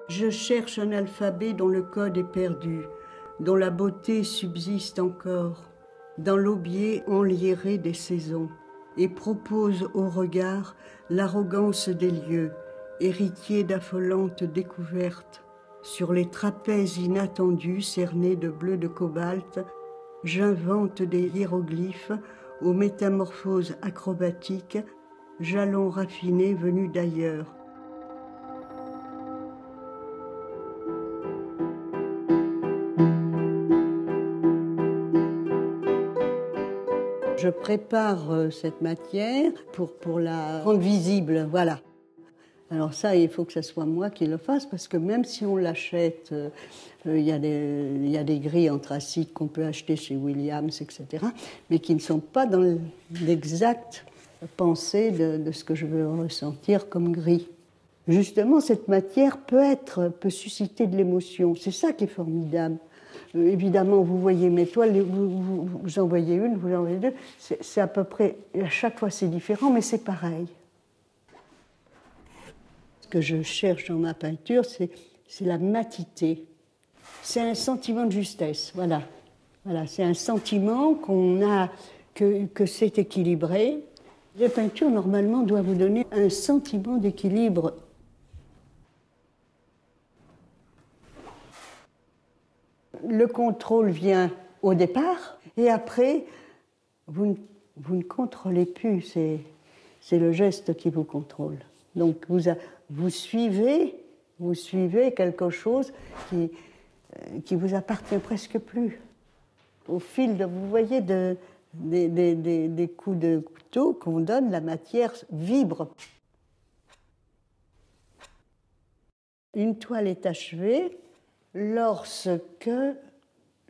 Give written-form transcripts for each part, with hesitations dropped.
Je cherche un alphabet dont le code est perdu, dont la beauté subsiste encore, dans l'aubier enliéré des saisons, et propose au regard l'arrogance des lieux, héritier d'affolantes découvertes. Sur les trapèzes inattendus cernés de bleu de cobalt, j'invente des hiéroglyphes aux métamorphoses acrobatiques, jalons raffinés venus d'ailleurs. Je prépare cette matière pour la rendre visible, voilà. Alors ça, il faut que ce soit moi qui le fasse, parce que même si on l'achète, il y a des gris anthracites qu'on peut acheter chez Williams, etc., mais qui ne sont pas dans l'exacte pensée de ce que je veux ressentir comme gris. Justement, cette matière peut susciter de l'émotion. C'est ça qui est formidable. Évidemment, vous voyez mes toiles, vous en voyez une, vous en voyez deux. C'est à peu près, à chaque fois c'est différent, mais c'est pareil. Ce que je cherche dans ma peinture, c'est la matité. C'est un sentiment de justesse, voilà. Voilà, c'est un sentiment qu'on a, que c'est équilibré. La peinture, normalement, doit vous donner un sentiment d'équilibre. Le contrôle vient au départ, et après, vous ne contrôlez plus, c'est le geste qui vous contrôle. Donc vous suivez quelque chose qui vous appartient presque plus. Au fil vous voyez, des coups de couteau qu'on donne, la matière vibre. Une toile est achevée lorsque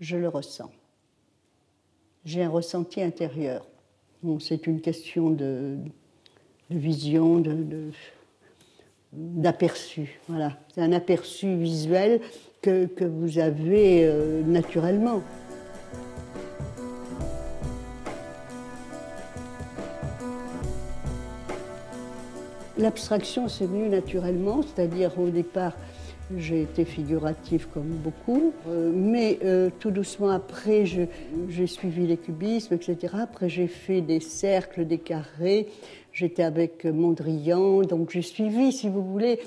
je le ressens. J'ai un ressenti intérieur. Bon, c'est une question de vision, d'aperçu. Voilà. C'est un aperçu visuel que vous avez naturellement. L'abstraction, c'est venu naturellement, c'est-à-dire au départ, j'ai été figuratif comme beaucoup, mais tout doucement après, j'ai suivi les cubismes, etc. Après, j'ai fait des cercles, des carrés. J'étais avec Mondrian, donc j'ai suivi, si vous voulez,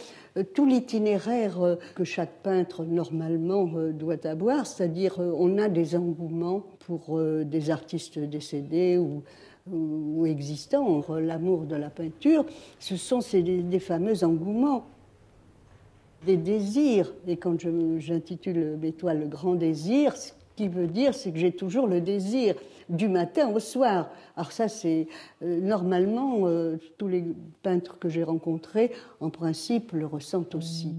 tout l'itinéraire que chaque peintre, normalement, doit avoir. C'est-à-dire, on a des engouements pour des artistes décédés ou existants. L'amour de la peinture, ce sont des fameux engouements. Des désirs, et quand j'intitule mes toiles le grand désir, ce qui veut dire, c'est que j'ai toujours le désir, du matin au soir. Alors ça, c'est normalement, tous les peintres que j'ai rencontrés, en principe, le ressentent aussi.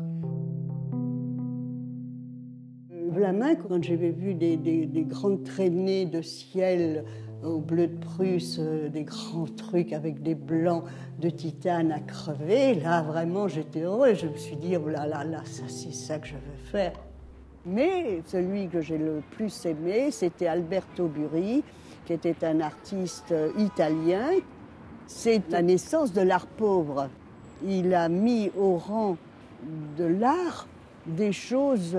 La main, quand j'avais vu des grandes traînées de ciel au bleu de Prusse, des grands trucs avec des blancs de titane à crever, là vraiment j'étais heureuse. Je me suis dit, oh là là là, ça c'est ça que je veux faire. Mais celui que j'ai le plus aimé, c'était Alberto Burri, qui était un artiste italien. C'est la naissance de l'art pauvre. Il a mis au rang de l'art des choses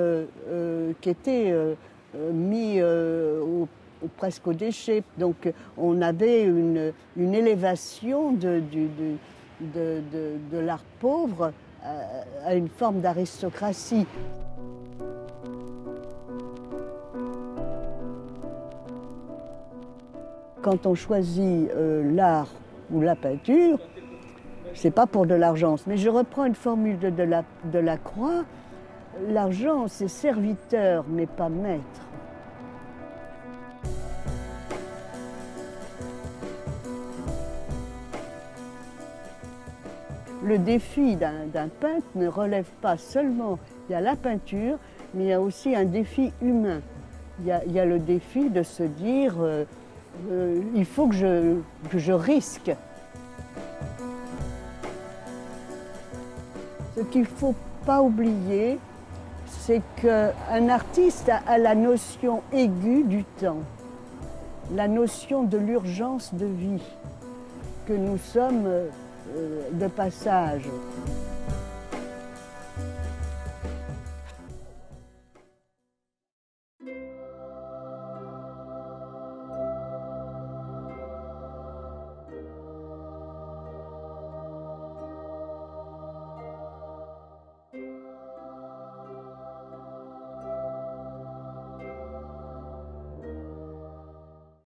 qui étaient mises presque au déchet. Donc on avait une élévation de l'art pauvre à une forme d'aristocratie. Quand on choisit l'art ou la peinture, c'est pas pour de l'argent. Mais je reprends une formule de Lacroix. L'argent, c'est serviteur, mais pas maître. Le défi d'un peintre ne relève pas seulement, il y a la peinture, mais il y a aussi un défi humain. Il y a le défi de se dire, il faut que je risque. Ce qu'il ne faut pas oublier, c'est qu'un artiste a la notion aiguë du temps, la notion de l'urgence de vie, que nous sommes de passage.